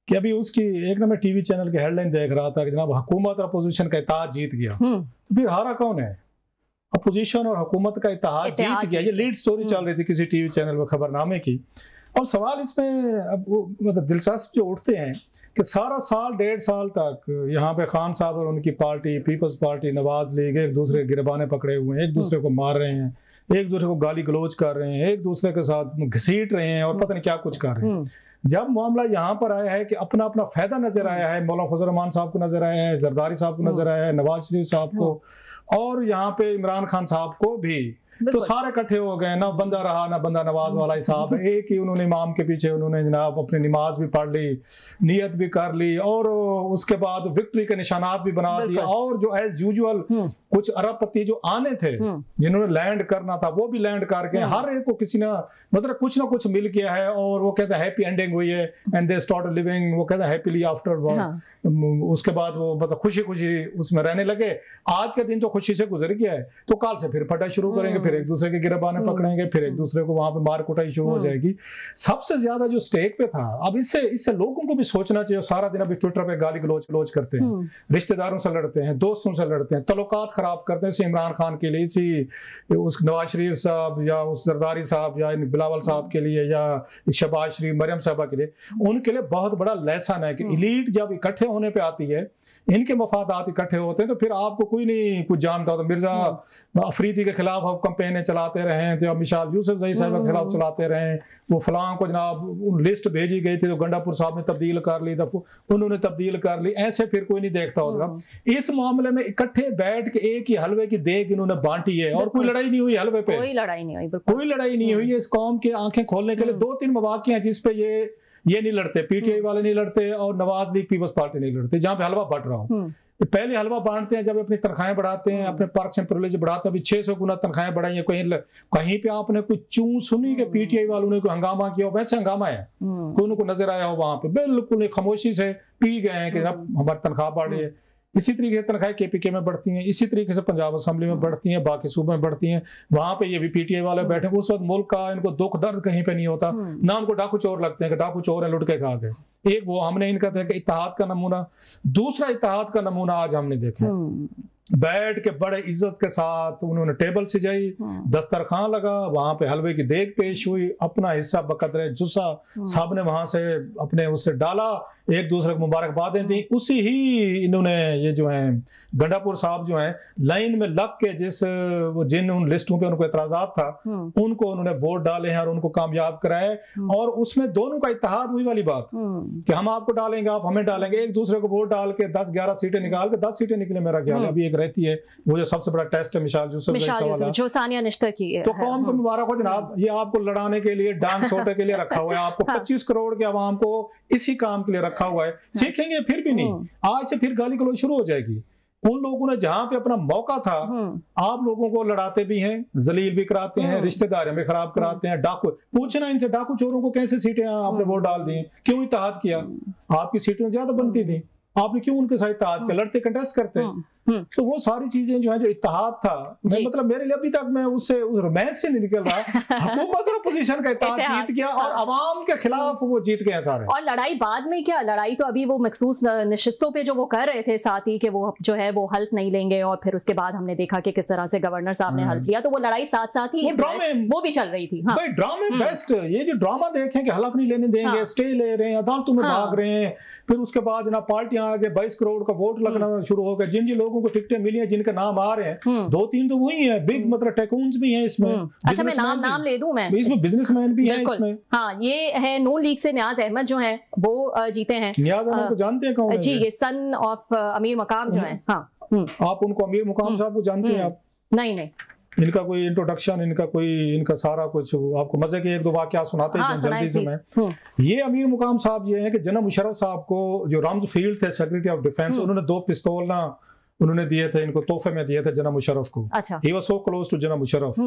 कि अभी उसकी एक ना मैं टीवी चैनल के हेडलाइन देख रहा था कि जनाब हुकूमत और अपोजिशन का इत्तेहाद जीत गया। तो फिर हारा कौन है? अपोजिशन और हुकूमत का इत्तेहाद जीत गया। ये लीड स्टोरी चल रही थी किसी टीवी चैनल में खबरनामे की। और सवाल इसमें अब मतलब दिलचस्प जो उठते हैं कि सारा साल 1.5 साल तक यहाँ पे खान साहब और उनकी party people's party Nawaz league एक दूसरे के गिरबाने पकड़े हुए हैं, एक दूसरे को मार रहे हैं, एक दूसरे को गाली गलोच कर रहे हैं, एक दूसरे के साथ घसीट रहे हैं और पता नहीं क्या कुछ कर रहे हैं। जब मामला यहाँ पर आया है कि अपना अपना फायदा नजर आया है, मौलाना फजल रहमान साहब को नजर आया है, जरदारी साहब को नजर आया है, नवाज शरीफ साहब को और यहाँ पे इमरान खान साहब को भी, तो सारे इकट्ठे हो गए। ना बंदा रहा ना बंदा नवाज वाला हिसाब है। एक ही उन्होंने इमाम के पीछे उन्होंने जनाब अपनी नमाज भी पढ़ ली, नियत भी कर ली और उसके बाद विक्ट्री के निशानात भी बना दिए। और जो एज यूजुअल कुछ अरबपति जो आने थे जिन्होंने लैंड करना था वो भी लैंड करके हर एक को किसी ने मतलब कुछ ना कुछ मिल गया है और वो कहते हैं हैप्पी एंडिंग हुई है एंड दे स्टार्टेड लिविंग, वो कहते हैं हैप्पीली आफ्टर। उसके बाद वो मतलब खुशी खुशी उसमें रहने लगे। आज के दिन तो खुशी से गुजर गया है, तो कल से फिर फटा शुरू करेंगे, फिर एक दूसरे के गिरबाने पकड़ेंगे, फिर एक दूसरे को वहां पे मार कुटाई शुरू हो जाएगी। सबसे ज्यादा जो स्टेक पे था, अब इससे लोगों को भी सोचना चाहिए। सारा दिन अभी ट्विटर पे गाली गलोच करते हैं, रिश्तेदारों से लड़ते हैं, दोस्तों से लड़ते हैं, तल्लुकात खराब करते हैं इमरान खान के लिए, इसी उस नवाज शरीफ साहब या उस जरदारी साहब या बिलावल साहब के लिए या शहबाज शरीफ मरियम साहबा के लिए, उनके लिए बहुत बड़ा लेसन है कि इलीट जब इकट्ठे होने पे आती है, इनके मफादात इकट्ठे होते हैं, तो फिर आपको कोई नहीं कुछ जानता। तो मिर्जा अफरीदी के खिलाफ हम कैंपेनें चलाते रहे थे, मिसाल यूसुफ जई साहब के खिलाफ चलाते रहे, वो फलां को जनाब लिस्ट भेजी गई थी तो गंडापुर साहब ने तब्दील कर ली, उन्होंने तब्दील कर ली, ऐसे फिर कोई नहीं देखता होगा। इस मामले में इकट्ठे बैठ के एक ही हलवे की देग इन्होंने बांटी है और कोई लड़ाई नहीं हुई हलवे पे, कोई लड़ाई नहीं हुई। इस कौम की आंखें खोलने के लिए 2-3 मौके हैं जिसपे ये नहीं लड़ते, पीटीआई वाले नहीं लड़ते और नवाज लीग पीपल्स पार्टी नहीं लड़ते, जहां पे हलवा बंट रहा हूं। पहले हलवा बांटते हैं जब अपनी तनख्वाहें बढ़ाते हैं, अपने पर्क्स एंड प्रिविलेज बढ़ाते हैं। अभी 600 गुना तनख्वाहें बढ़ाई हैं। कहीं पे आपने कोई चूं सुनी कि पीटीआई वालों ने कोई हंगामा किया हो? वैसे हंगामा है, कोई उनको नजर आया हो वहां पे? बिल्कुल खामोशी से पी गए हैं कि जब हमारी तनख्वाह बढ़ रही है। इसी तरीके से तनख्वाहें केपीके में बढ़ती हैं, इसी तरीके से पंजाब असेंबली में बढ़ती हैं, बाकी सूबे में बढ़ती हैं। वहां पे ये भी पीटीआई वाले बैठे, उस वक्त मुल्क का इनको दुख दर्द कहीं पे नहीं होता ना, उनको डाकू चोर लगते हैं कि डाकू चोर है, लुट के खा गए। एक वो हमने इनका देखा इत्तेहाद का नमूना। दूसरा इत्तेहाद का नमूना आज हमने देखा, बैठ के बड़े इज्जत के साथ उन्होंने टेबल सजाई, दस्तरखान लगा, वहां पे हलवे की देग पेश हुई, अपना हिस्सा बकदरे जुस्सा सब ने वहां से अपने उससे डाला, एक दूसरे को मुबारकबादें दी। उसी ही इन्होंने ये जो है गंडापुर साहब जो है लाइन में लग के जिन उन लिस्टों पे उनको एतराजात था उनको उन्होंने वोट डाले हैं और उनको कामयाब कराए। और उसमें दोनों का इत्तेहाद हुई वाली बात कि हम आपको डालेंगे, आप हमें डालेंगे, एक दूसरे को वोट डाल के 10-11 सीटें निकाल के 10 सीटें निकले मेरा ख्याल। अभी एक रहती है वो जो सबसे बड़ा टेस्ट है मिसाल यूसुफ जो सानिया निश्ता की है। तो कौम को मुबारक हो जनाब, ये आपको लड़ाने के लिए डांग सोटे के लिए रखा हुआ है, आपको 25 करोड़ के अवाम को इसी काम के लिए रखा हुआ है। सीखेंगे फिर भी नहीं, आज से फिर गाली गलौज शुरू हो जाएगी। उन लोगों ने जहां पे अपना मौका था आप लोगों को लड़ाते भी हैं, जलील भी कराते हैं, रिश्तेदारियां भी खराब कराते हैं, डाकू पूछना इनसे डाकू चोरों को कैसे सीटें आपने वोट डाल दी, क्यों इत्तेहाद किया, आपकी सीटें ज्यादा बनती थी, आपने क्यों उनके साथ इत्तेहाद किया, लड़ते कंटेस्ट करते। तो वो सारी चीजें जो है जो इत्तेहाद था, मैं मतलब मेरे लिए अभी तक मैं उससे उस रोमांस से नहीं निकल रहा। हुकूमत और अपोजिशन का इत्तेहाद जीत गया और अवाम के खिलाफ वो जीत गए सारे। और लड़ाई बाद में क्या, लड़ाई तो अभी वो मखसूस नशिस्तों पे जो वो कर रहे थे साथ ही कि वो जो है वो हल्फ नहीं लेंगे, और फिर उसके बाद हमने देखा कि किस तरह से गवर्नर साहब ने हल्फ लिया, तो वो लड़ाई साथ साथ ही वो भी चल रही थी। भाई ड्रामे बेस्ट, ये जो ड्रामा देखें कि हल्फ नहीं लेने देंगे, स्टे ले रहे हैं, अदालतों में भाग रहे हैं, फिर उसके बाद ना पार्टियां आगे 22 करोड़ का वोट लगना शुरू हो गया, जिन जिन लोगों को टिकटें मिली हैं जिनके नाम आ रहे हैं, 2-3 तो वही है बिग, मतलब टैकून्स भी हैं इसमें। अच्छा मैं नाम ले दूं, मैं इसमें बिजनेसमैन भी हैं इसमें। हाँ, ये है नून लीग से नियाज अहमद जो है वो जीते हैं। नियाज अहमद को जानते हैं कौन है? जी, ये सन ऑफ अमीर मकाम जो है। हाँ, आप उनको अमीर मुकाम साहब को जानते हैं आप? नहीं, इनका कोई इंट्रोडक्शन, इनका सारा कुछ आपको मजे के 1-2 वाकया सुनाते हैं जल्दी से मैं। ये अमीर मुकाम साहब ये है कि जनाब मुशर्रफ साहब को जो राम्स फील्ड थे सेक्रेटरी ऑफ डिफेंस, उन्होंने 2 पिस्तौल ना उन्होंने दिए थे, इनको तोहफे में दिए थे जनाब मुशर्रफ को। अच्छा। He was so close to जनाब मुशर्रफ।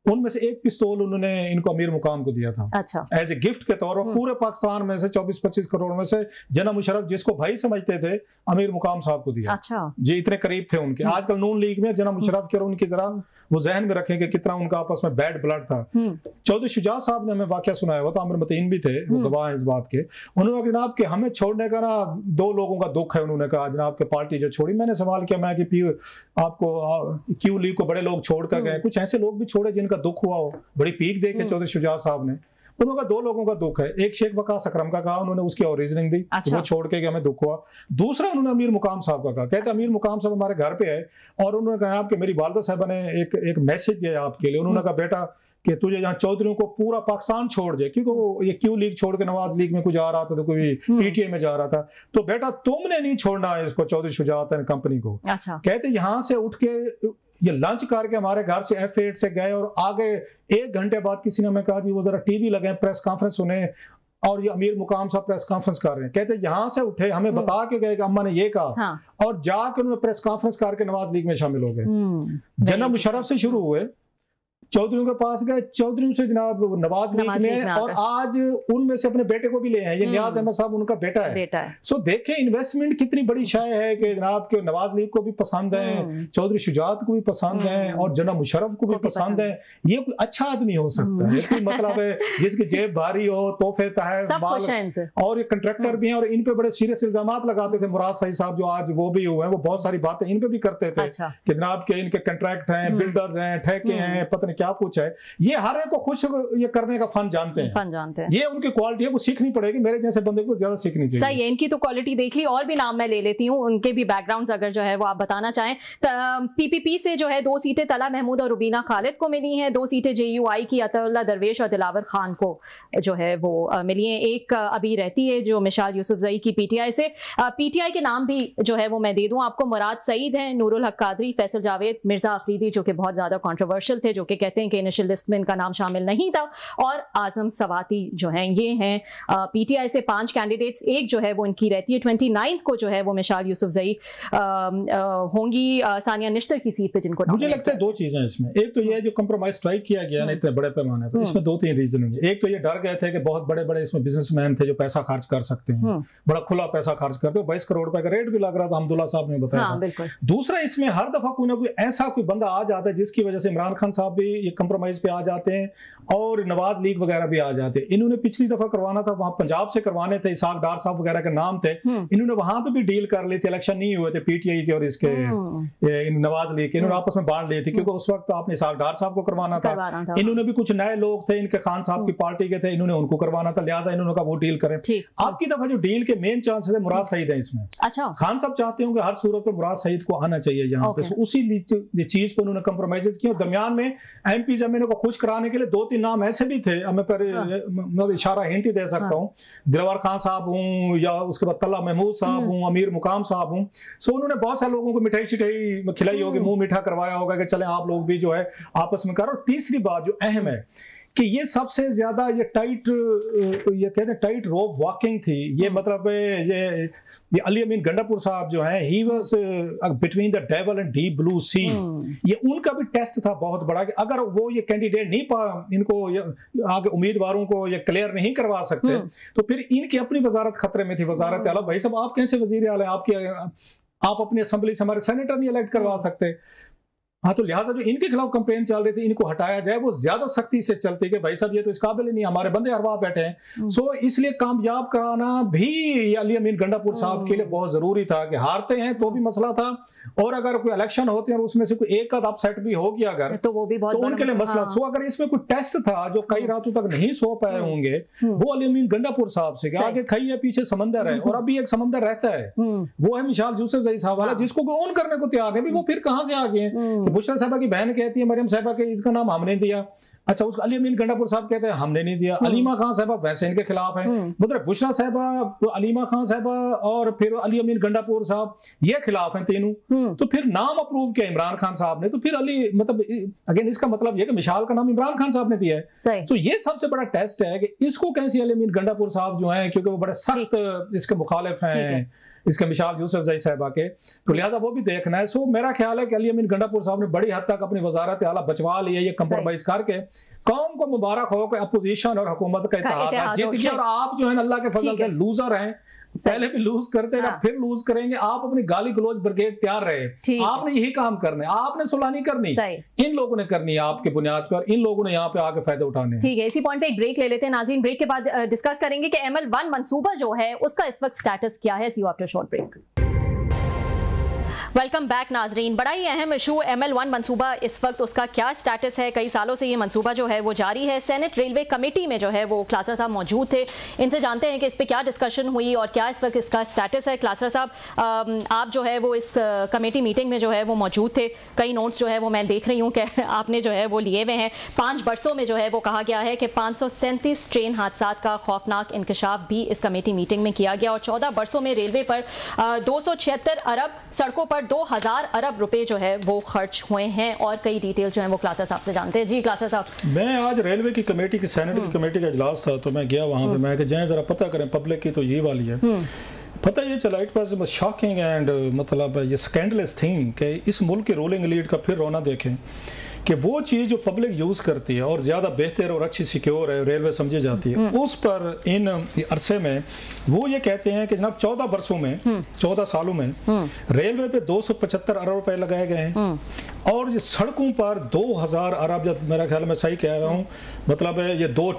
उनमें से एक पिस्तौल उन्होंने इनको अमीर मुकाम को दिया था। अच्छा। एज ए गिफ्ट के तौर पर। पूरे पाकिस्तान में से 24-25 करोड़ में से जनाब मुशर्रफ जिसको भाई समझते थे अमीर मुकाम साहब को दिया। अच्छा। जी, इतने करीब थे उनके। आजकल नून लीग में जनाब मुशर्रफ के और उनकी जरा वो जहन में रखें कि कितना उनका आपस में बैड ब्लड था। चौधरी शुजा साहब ने हमें वाकया सुनाया हुआ, तो आमिर मतीन भी थे, वो गवाह हैं इस बात के। उन्होंने कहा जनाब कि हमें छोड़ने का ना 2 लोगों का दुख है। उन्होंने कहा जनाब के पार्टी जो छोड़ी, मैंने सवाल किया मैं कि आपको क्यों लीग को बड़े लोग छोड़ कर गए, कुछ ऐसे लोग भी छोड़े जिनका दुख हुआ हो, बड़ी पीक देखे चौधरी शुजा साहब ने। उन्होंने 2 लोगों का दुख है, एक शेख वकास अकरम का कहा, उन्होंने उसकी और रीजनिंग दी। अच्छा। वो छोड़ के हमें दुख हुआ। दूसरा उन्होंने अमीर मुकाम साहब का कहा, कहते अमीर मुकाम साहब हमारे घर पे आए और उन्होंने कहा आपके मेरी वालिदा साहबा ने एक मैसेज दिया आपके लिए। उन्होंने कहा बेटा कि तुझे यहाँ चौधरियों को पूरा पाकिस्तान छोड़ दे, क्योंकि वो ये क्यू लीग छोड़ के नवाज लीग में कुछ आ रहा था, तो कोई पीटीआई में जा रहा था, तो बेटा तुमने नहीं छोड़ना है इसको, चौधरी शुजात कंपनी को। अच्छा। कहते यहाँ से उठ के ये लंच करके हमारे घर से F8 से गए और आगे 1 घंटे बाद किसी ने हमें कहा जी वो जरा टीवी लगे, प्रेस कॉन्फ्रेंस सुने, और ये अमीर मुकाम साहब प्रेस कॉन्फ्रेंस कर रहे हैं। कहते यहाँ से उठे, हमें बता के गए कि अम्मा ने ये कहा। हाँ। और जाकर उन्होंने प्रेस कॉन्फ्रेंस करके नवाज लीग में शामिल हो गए। जनाब मुशर्रफ से शुरू हुए, चौधरियों के पास गए, चौधरियों से जनाब नवाज लीग में, और आज उनमें से अपने बेटे को भी ले आए। ये नियाज अहमद साहब उनका बेटा है। सो देखें इन्वेस्टमेंट कितनी बड़ी शाय है कि जनाब के नवाज लीग को भी पसंद है, चौधरी शुजात को भी पसंद है, और जनाब मुशर्रफ को भी पसंद है। ये कोई अच्छा आदमी हो सकता है, इसकी मतलब है जिसकी जेब भारी हो, तोहफे और ये कंट्रैक्टर भी हैं, और इन पे बड़े सीरियस इल्जामात लगाते थे मुराद सईद साहब, जो आज वो भी हुए हैं, वो बहुत सारी बातें इन पे भी करते थे कि जनाब के इनके कंट्रैक्ट हैं, बिल्डर्स हैं, ठेके हैं, पता नहीं क्या कुछ है। ये हर एक को खुश ये करने का फन जानते हैं। ये उनकी क्वालिटी है, वो सीखनी पड़ेगी। मेरे जैसे बंदे को ज्यादा सीखनी चाहिए। सही है, इनकी तो क्वालिटी देख ली। और भी नाम मैं ले लेती हूँ, उनके भी बैकग्राउंड्स अगर जो है वो आप बताना चाहें। पीपीपी से जो है 2 सीटें तला महमूद और रुबीना खालिद को मिली हैं। 2 सीटें JUI की अतउल्लाह दरवेश और दिलावर खान को जो है वो मिली हैं। एक अभी रहती है जो मिशाल यूसुफजई की PTI से। PTI के नाम भी जो है वो मैं दे दूं आपको, मुराद सईद हैं, नूरुल हक कादरी, फैसल जावेद, मिर्जा अफरीदी जो कि बहुत ज्यादा कंट्रोवर्शियल थे, जो कि कहते हैं कि इनिशियल लिस्ट में इनका नाम शामिल नहीं था, और आजम सवाती जो हैं ये हैं PTI से 5 कैंडिडेट्स। एक जो है वो इनकी रहती है 29 को जो है वो मिशाल यूसुफजई होंगी सानिया निश्तर की सीट पे, जिनको मुझे लगता है 2 चीजें इसमें। एक तो ये जो कंप्रोमाइज स्ट्राइक किया गया ना इतने बड़े पैमाने पर, इसमें 2-3 रीजन है। एक तो ये डर गए थे कि बहुत बड़े बड़े इसमें बिजनेसमैन थे जो पैसा खर्च कर सकते हैं, बड़ा खुला पैसा खर्च करते, 22 करोड़ रुपए का रेट भी लग रहा था, अब्दुल्ला साहब ने बताया। दूसरा इसमें हर दफा कोई ना कोई ऐसा कोई बंदा आ जाता है जिसकी वजह से इमरान खान साहब भी ये कंप्रोमाइज पे आ जाते हैं और नवाज लीग वगैरह भी आ जाते हैं। इन्होंने पिछली दफा करवाना था, वहां पंजाब से करवाने थे, इसाक डार साहब वगैरह के नाम थे, इन्होंने वहां पे भी डील कर ली थी। इलेक्शन नहीं हुए थे PTI के और इसके नवाज लीग के, इन्होंने आपस में बांट लिए थे, क्योंकि उस वक्त आपने इसाक डार साहब को करवाना था। इन्होंने भी कुछ नए लोग थे, इनके खान साहब की पार्टी के थे, इन्होंने उनको करवाना था, लिहाजा इन्होंने कहा वो डील करें। आपकी दफा जो डील के मेन चांसेस है मुराद सईद है इसमें। अच्छा। खान साहब चाहते होंगे हर सूरत में मुराद सईद को आना चाहिए यहाँ पे, उसी चीज पे उन्होंने कंप्रोमाइज किया। दरमियान में MP जमीनों को खुश कराने के लिए 2-3 नाम ऐसे भी थे, मैं पर मतलब इशारा हिंट ही दे सकता हूँ। दिलवर खान साहब हूँ, या उसके बाद तल्ला महमूद साहब हूँ, अमीर मुकाम साहब हूँ। सो उन्होंने बहुत सारे लोगों को मिठाई शिठाई खिलाई होगी, मुंह मीठा करवाया होगा कि चले आप लोग भी जो है आपस में करो। तीसरी बात जो अहम है कि ये सबसे ज्यादा ये ये कहते हैं टाइट रोप वॉकिंग थी। ये मतलब ये अली अमीन गंडापुर साहब जो हैं, he was between the devil and deep blue sea. ये उनका भी टेस्ट था बहुत बड़ा कि अगर वो ये कैंडिडेट नहीं इनको आगे उम्मीदवारों को ये क्लियर नहीं करवा सकते तो फिर इनकी अपनी वजारत खतरे में थी, वजारत आला। भाई साहब आप कैसे वजीर आला, आप अपनी असेंबली से हमारे सेनेटर नहीं इलेक्ट करवा सकते। हाँ, तो लिहाजा जो इनके खिलाफ कैंपेन चल रही थी, इनको हटाया जाए, वो ज्यादा सख्ती से चलती कि भाई साहब ये तो इस काबिल ही नहीं, हमारे बंदे हरवा बैठे हैं। सो इसलिए कामयाब कराना भी अली अमीन गंडापुर साहब के लिए बहुत जरूरी था कि हारते हैं तो भी मसला था, और अगर कोई इलेक्शन होते हैं और उसमें से कोई एक आध अपसेट भी हो गया अगर तो वो भी बहुत तो उनके लिए मसला। सो अगर इसमें कोई टेस्ट था जो कई रातों तक नहीं सो पाए होंगे वो अली अमीन गंडापुर साहब से, आगे खई है पीछे समंदर है, और अभी एक समंदर रहता है वो है मिसाल यूसुफ जई साहब वाला, जिसको कोई ऑन करने को तैयार नहीं। वो फिर कहां से आ गए? बुशरा साहबा की बहन कहती है मरियम साहबा के इसका नाम हमने दिया, अच्छा उसको अली अमीन गंडापुर साहब कहते हैं हमने नहीं दिया। अलीमा खान साहबा वैसे इनके खिलाफ है, मतलब बुशरा साहबा तो अलीमा खान साहबा और फिर अली अमीन गंडापुर साहब ये खिलाफ हैं तीनों। तो फिर नाम अप्रूव किया इमरान खान साहब ने, तो फिर अली मतलब अगेन इसका मतलब ये कि मिसाल का नाम इमरान खान साहब ने दिया है। तो ये सबसे बड़ा टेस्ट है कि इसको कैसे अली अमीन गंडापुर साहब जो है, क्योंकि वो बड़े सख्त इसके मुखालिफ हैं इसके मिसाल यूसुफ जई साहबा के, तो लिहाजा वो भी देखना है। सो मेरा ख्याल है कि अली अमीन गंडापुर साहब ने बड़ी हद तक अपनी वजारत आला बचवा लिया, ये कंप्रोमाइज करके। कौम को मुबारक हो कि अपोजिशन और हुकूमत का इत्तेहाद जीत गया, और आप जो है अल्लाह के फजल से लूजर हैं, पहले भी लूज करते रहे, फिर लूज करेंगे। आप अपनी गाली गलोच ब्रिगेड तैयार रहे, आपने यही काम करना है, आपने सुलह नहीं करनी, इन लोगों ने करनी है आपकी बुनियाद पर, इन लोगों ने यहाँ पे आके फायदे उठाने। ठीक है, इसी पॉइंट पे एक ब्रेक ले लेते हैं नाज़रीन। ब्रेक के बाद डिस्कस करेंगे कि ML1 मंसूबा जो है उसका इस वक्त स्टेटस क्या है। See you after short break. Welcome back नाजरीन। बड़ा ही अहम इशू ML1 मंसूबा, इस वक्त उसका क्या स्टेटस है? कई सालों से ये मंसूबा जो है वो जारी है। सेनेट रेलवे कमेटी में जो है वो क्लासर साहब मौजूद थे, इनसे जानते हैं कि इस पे क्या डिस्कशन हुई और क्या इस वक्त इसका स्टेटस है। क्लासर साहब, आप जो है वो इस कमेटी मीटिंग में जो है वो मौजूद थे, कई नोट्स जो है वो मैं देख रही हूँ कि आपने जो है वो लिए हुए हैं। 5 बरसों में जो है वो कहा गया है कि 537 ट्रेन हादसा का खौफनाक इंकशाफ भी इस कमेटी मीटिंग में किया गया, और 14 बरसों में रेलवे पर 276 अरब, सड़कों पर 2000 अरब रुपए जो है वो खर्च हुए हैं, और कई डिटेल जो है वो क्लासर साहब से जानते हैं। जी क्लासर साहब, मैं आज रेलवे की कमेटी की सेनेट की कमेटी का इजलास था, तो मैं गया वहां पे, मैं कि जाएं जरा पता करें पब्लिक की तो ये वाली है। पता ये चला इट वाज शॉकिंग एंड मतलब ये स्कैंडलस थिंग कि इस मुल्क की रूलिंग एलीट का फिर रोना देखें कि वो चीज़ जो पब्लिक यूज़ करती है और ज़्यादा बेहतर और अच्छी सिक्योर है, रेलवे समझी जाती है, उस पर इन अरसे में वो ये कहते हैं कि जनाब 14 बरसों में 14 सालों में रेलवे पे 275 अरब रुपए लगाए गए हैं, और ये सड़कों पर 2000 अरब, जब मेरा ख्याल में सही कह रहा हूँ, मतलब है ये 2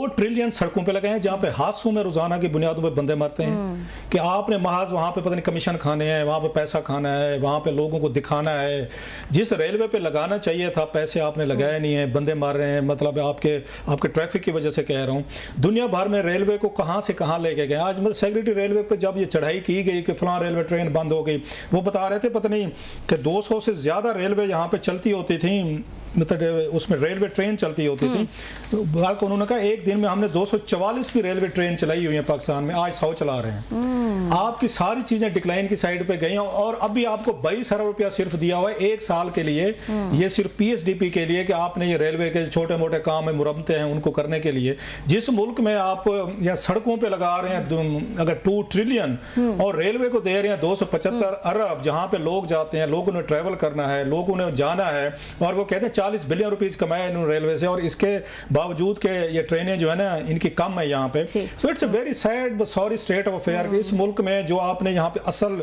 ट्रिलियन सड़कों पे लगे हैं, जहाँ पे हादसों में रोजाना की बुनियादों पे बंदे मरते हैं कि आपने महज वहाँ पे पता नहीं कमीशन खाने हैं, वहाँ पे पैसा खाना है, वहाँ पे लोगों को दिखाना है। जिस रेलवे पे लगाना चाहिए था पैसे आपने लगाए नहीं है, बंदे मार रहे हैं। मतलब आपके ट्रैफिक की वजह से कह रहा हूँ, दुनिया भर में रेलवे को कहाँ से कहाँ लेके गए। आज मतलब सेक्रेटरी रेलवे पे जब ये चढ़ाई की गई कि फलां रेलवे ट्रेन बंद हो गई, वो बता रहे थे पता नहीं कि 200 से ज्यादा रेलवे यहाँ पे चलती होती थी, मतलब उसमें रेलवे ट्रेन चलती होती थी। तो उन्होंने कहा एक दिन में हमने 244 भी रेलवे ट्रेन चलाई हुई है पाकिस्तान में, आज 100 चला रहे हैं। आपकी सारी चीजें डिक्लाइन की साइड पे गई, और अभी आपको 22 अरब रुपया सिर्फ दिया हुआ है 1 साल के लिए, ये सिर्फ PSDP के लिए कि आपने ये रेलवे के छोटे मोटे काम में मुरम्मतें हैं उनको करने के लिए। जिस मुल्क में आप या सड़कों पे लगा रहे हैं अगर 2 ट्रिलियन और रेलवे को दे रहे हैं 275 अरब, जहाँ पे लोग जाते हैं, लोगों ने ट्रेवल करना है, लोगों ने जाना है, और वो कहते हैं 40 बिलियन रुपीस कमाए इन्होंने रेलवे से, और इसके बावजूद के ये ट्रेनें जो है ना इनकी कम है यहाँ पे। So it's a very sad but sorry state of affair. इस मुल्क में जो आपने यहाँ पे असल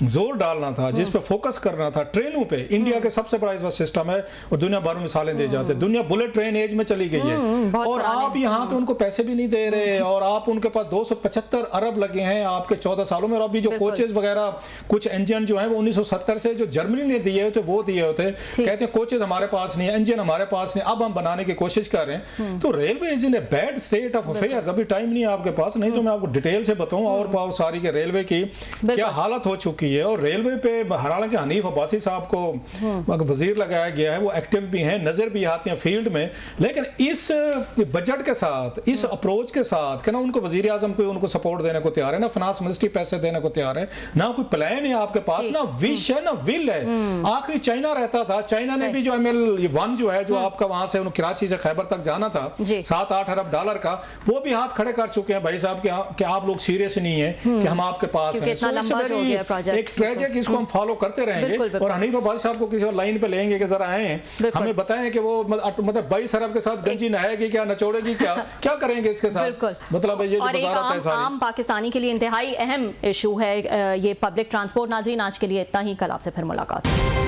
जोर डालना था, जिस पे फोकस करना था, ट्रेनों पे, इंडिया के सबसे बड़ा इस वक्त सिस्टम है और दुनिया भर में मिसालें दे जाते हैं। दुनिया बुलेट ट्रेन एज में चली गई है, और आप यहाँ पे उनको पैसे भी नहीं दे रहे, और आप उनके पास 275 अरब लगे हैं आपके 14 सालों में। और अभी जो कोचेज वगैरह कुछ इंजन जो है वो 1970 से जो जर्मनी ने दिए होते वो दिए होते, कहते हैं कोचेज हमारे पास नहीं है, इंजन हमारे पास नहीं, अब हम बनाने की कोशिश कर रहे हैं। तो railway is in a bad state of affairs. अभी टाइम नहीं है आपके पास, नहीं तो मैं आपको डिटेल से बताऊं और सारी के रेलवे की क्या हालत हो चुकी है। और रेलवे पे हालांकि हनीफ अब्बासी साहब को वजीर लगाया गया है, वो एक्टिव भी हैं, नजर भी आते हैं फील्ड में, लेकिन इस बजट के साथ, इस अप्रोच के साथ कि ना उनको वजीर आजम कोई उनको सपोर्ट देने को तैयार है, ना फाइनेंस मिनिस्ट्री पैसे देने को तैयार है, ना कोई प्लान है आपके पास, ना विश है, ना विल है। आखिरी चाइना रहता था, चाइना ने भी जो ML वन जो है जो आपका वहां से कराची से खैबर तक जाना था 7-8 अरब डॉलर का, वो भी हाथ खड़े कर चुके हैं भाई साहब कि आप लोग सीरियस नहीं है कि हम आपके पास हैं। एक ट्रेजिक, इसको हम फॉलो करते रहेंगे और हनीफ अब्बासी साहब को किसी लाइन पे लेंगे कि जरा आए हमें बताएं कि वो मतलब 22 अरब के साथ गंजी नहाएगी क्या, नचोड़ेगी क्या, क्या करेंगे इसके साथ? मतलब ये जो वजारत है सारी आम पाकिस्तानी के लिए इंतहाई अहम इशू है ये पब्लिक ट्रांसपोर्ट। नाज़रीन, आज के लिए इतना ही, कल आपसे फिर मुलाकात।